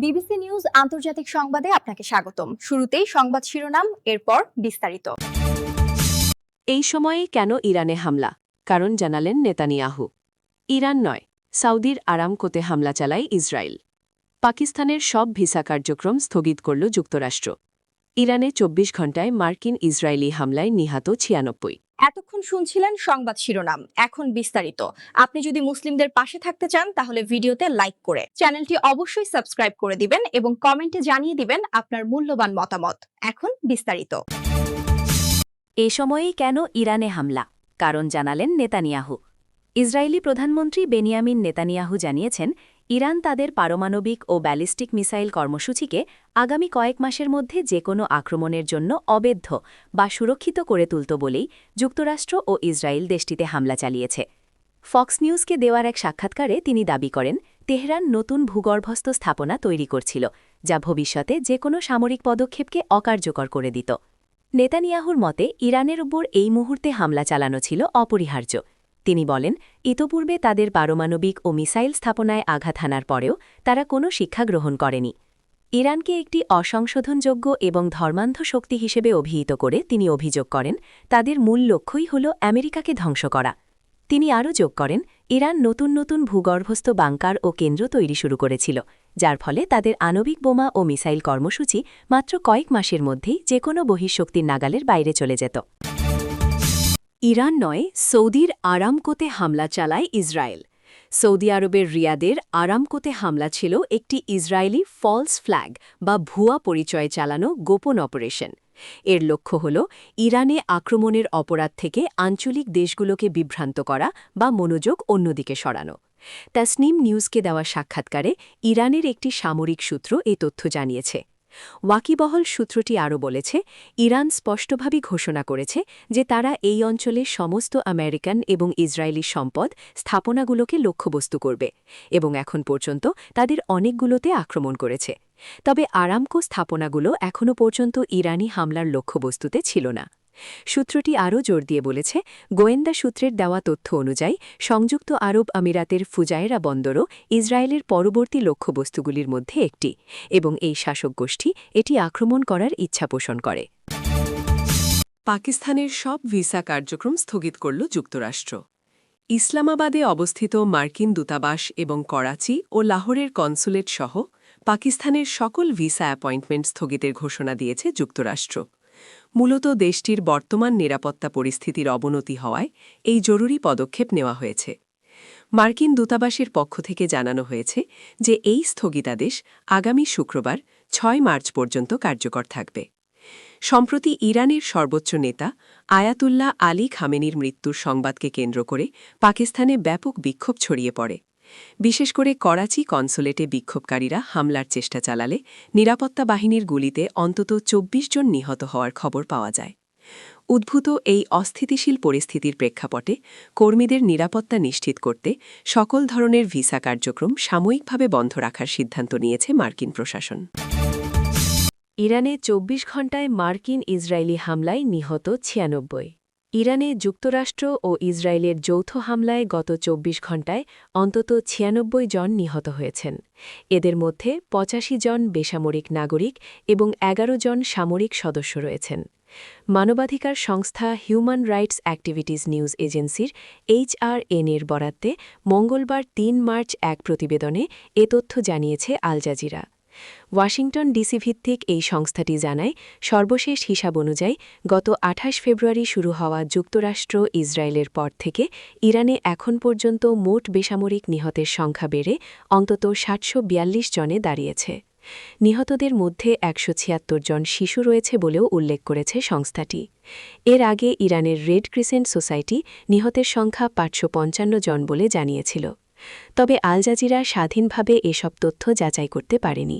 BBC news আন্তর্জাতিক সংবাদে আপনাকে স্বাগতম। শুরুতেই সংবাদ শিরোনাম, এরপর বিস্তারিত। এই সময়ে কেন ইরানে হামলা? কারণ জানালেন নেতানিয়াহু। ইরান নয়, সৌদির আরামকোতে হামলা চালায় ইসরায়েল। পাকিস্তানের সব ভিসা কার্যক্রম স্থগিত করল যুক্তরাষ্ট্র। ইরানে ২৪ ঘণ্টায় মার্কিন ইসরায়েলি হামলায় নিহত ৯৬। এতক্ষণ শুনছিলেন সংবাদ শিরোনাম, এখন বিস্তারিত। আপনি যদি মুসলিমদের পাশে থাকতে চান তাহলে ভিডিওতে লাইক করে চ্যানেলটি অবশ্যই সাবস্ক্রাইব করে দিবেন এবং কমেন্টে জানিয়ে দিবেন আপনার মূল্যবান মতামত। এখন বিস্তারিত। এ সময়েই কেন ইরানে হামলা? কারণ জানালেন নেতানিয়াহু। ইসরায়েলি প্রধানমন্ত্রী বেনিয়ামিন নেতানিয়াহু জানিয়েছেন, ইরান তাদের পারমাণবিক ও ব্যালিস্টিক মিসাইল কর্মসূচিকে আগামী কয়েক মাসের মধ্যে যেকোনো আক্রমণের জন্য অবেধ্য বা সুরক্ষিত করে তুলত বলেই যুক্তরাষ্ট্র ও ইসরায়েল দেশটিতে হামলা চালিয়েছে। ফক্স নিউজকে দেওয়ার এক সাক্ষাৎকারে তিনি দাবি করেন, তেহরান নতুন ভূগর্ভস্থ স্থাপনা তৈরি করছিল, যা ভবিষ্যতে যেকোনো সামরিক পদক্ষেপকে অকার্যকর করে দিত। নেতানিয়াহুর মতে ইরানের উপর এই মুহূর্তে হামলা চালানো ছিল অপরিহার্য। তিনি বলেন, ইতোপূর্বে তাদের পারমাণবিক ও মিসাইল স্থাপনায় আঘাত হানার পরেও তারা কোনো শিক্ষা গ্রহণ করেনি। ইরানকে একটি অসংশোধনযোগ্য এবং ধর্মান্ধ শক্তি হিসেবে অভিহিত করে তিনি অভিযোগ করেন, তাদের মূল লক্ষ্যই হল আমেরিকাকে ধ্বংস করা। তিনি আরও যোগ করেন, ইরান নতুন নতুন ভূগর্ভস্থ বাংকার ও কেন্দ্র তৈরি শুরু করেছিল, যার ফলে তাদের আণবিক বোমা ও মিসাইল কর্মসূচি মাত্র কয়েক মাসের মধ্যেই যেকোনো বহিঃশক্তির নাগালের বাইরে চলে যেত। ইরান নয়, সৌদির আরামকোতে হামলা চালায় ইসরায়েল। সৌদি আরবের রিয়াদের আরামকোতে হামলা ছিল একটি ইসরায়েলি ফলস ফ্ল্যাগ বা ভুয়া পরিচয়ে চালানো গোপন অপারেশন। এর লক্ষ্য হল ইরানে আক্রমণের অপরাধ থেকে আঞ্চলিক দেশগুলোকে বিভ্রান্ত করা বা মনোযোগ অন্যদিকে সরানো। তাসনিম নিউজকে দেওয়া সাক্ষাৎকারে ইরানের একটি সামরিক সূত্র এ তথ্য জানিয়েছে। ওয়াকিবহল সূত্রটি আরও বলেছে, ইরান স্পষ্টভাবে ঘোষণা করেছে যে তারা এই অঞ্চলের সমস্ত আমেরিকান এবং ইসরায়েলি সম্পদ স্থাপনাগুলোকে লক্ষ্যবস্তু করবে এবং এখন পর্যন্ত তাদের অনেকগুলোতে আক্রমণ করেছে। তবে আরামকো স্থাপনাগুলো এখনও পর্যন্ত ইরানি হামলার লক্ষ্যবস্তুতে ছিল না। সূত্রটি আরও জোর দিয়ে বলেছে, গোয়েন্দা সূত্রের দেওয়া তথ্য অনুযায়ী সংযুক্ত আরব আমিরাতের ফুজায়রা বন্দরও ইসরায়েলের পরবর্তী লক্ষ্যবস্তুগুলির মধ্যে একটি, এবং এই শাসক গোষ্ঠী এটি আক্রমণ করার ইচ্ছা পোষণ করে। পাকিস্তানের সব ভিসা কার্যক্রম স্থগিত করল যুক্তরাষ্ট্র। ইসলামাবাদে অবস্থিত মার্কিন দূতাবাস এবং করাচি ও লাহোরের কনসুলেট সহ পাকিস্তানের সকল ভিসা অ্যাপয়েন্টমেন্ট স্থগিতের ঘোষণা দিয়েছে যুক্তরাষ্ট্র। মূলত দেশটির বর্তমান নিরাপত্তা পরিস্থিতির অবনতি হওয়ায় এই জরুরি পদক্ষেপ নেওয়া হয়েছে। মার্কিন দূতাবাসের পক্ষ থেকে জানানো হয়েছে যে এই স্থগিতাদেশ আগামী শুক্রবার ৬ মার্চ পর্যন্ত কার্যকর থাকবে। সম্প্রতি ইরানের সর্বোচ্চ নেতা আয়াতুল্লাহ আলী খামেনির মৃত্যুর সংবাদকে কেন্দ্র করে পাকিস্তানে ব্যাপক বিক্ষোভ ছড়িয়ে পড়ে। বিশেষ করে করাচি কনসুলেটে বিক্ষোভকারীরা হামলার চেষ্টা চালালে নিরাপত্তা বাহিনীর গুলিতে অন্তত ২৪ জন নিহত হওয়ার খবর পাওয়া যায়। উদ্ভূত এই অস্থিতিশীল পরিস্থিতির প্রেক্ষাপটে কর্মীদের নিরাপত্তা নিশ্চিত করতে সকল ধরনের ভিসা কার্যক্রম সাময়িকভাবে বন্ধ রাখার সিদ্ধান্ত নিয়েছে মার্কিন প্রশাসন। ইরানে ২৪ ঘণ্টায় মার্কিন ইসরায়েলি হামলায় নিহত ৯৬। ইরানে যুক্তরাষ্ট্র ও ইসরায়েলের যৌথ হামলায় গত ২৪ ঘণ্টায় অন্তত ৯৬ জন নিহত হয়েছেন। এদের মধ্যে ৮৫ জন বেসামরিক নাগরিক এবং ১১ জন সামরিক সদস্য রয়েছেন। মানবাধিকার সংস্থা হিউম্যান রাইটস অ্যাক্টিভিটিজ নিউজ এজেন্সির HRN এর বরাদ্দে মঙ্গলবার ৩ মার্চ এক প্রতিবেদনে এ তথ্য জানিয়েছে আল জাজিরা। ওয়াশিংটন ডিসি ভিত্তিক এই সংস্থাটি জানায়, সর্বশেষ হিসাব অনুযায়ী গত ২৮ ফেব্রুয়ারি শুরু হওয়া যুক্তরাষ্ট্র ইসরায়েলের পর থেকে ইরানে এখন পর্যন্ত মোট বেসামরিক নিহতের সংখ্যা বেড়ে অন্তত ৭৪২ জনে দাঁড়িয়েছে। নিহতদের মধ্যে ১৭৬ জন শিশু রয়েছে বলেও উল্লেখ করেছে সংস্থাটি। এর আগে ইরানের রেড ক্রিসেন্ট সোসাইটি নিহতের সংখ্যা ৫৫৫ জন বলে জানিয়েছিল। তবে আল জাজিরা স্বাধীনভাবে এসব তথ্য যাচাই করতে পারেনি।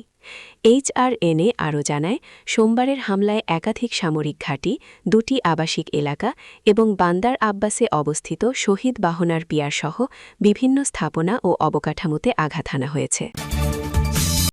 HRN আরও জানায়, সোমবারের হামলায় একাধিক সামরিক ঘাঁটি, ২টি আবাসিক এলাকা এবং বান্দার আব্বাসে অবস্থিত শহীদ বাহনার পিয়ার সহ বিভিন্ন স্থাপনা ও অবকাঠামোতে আঘাত হানা হয়েছে।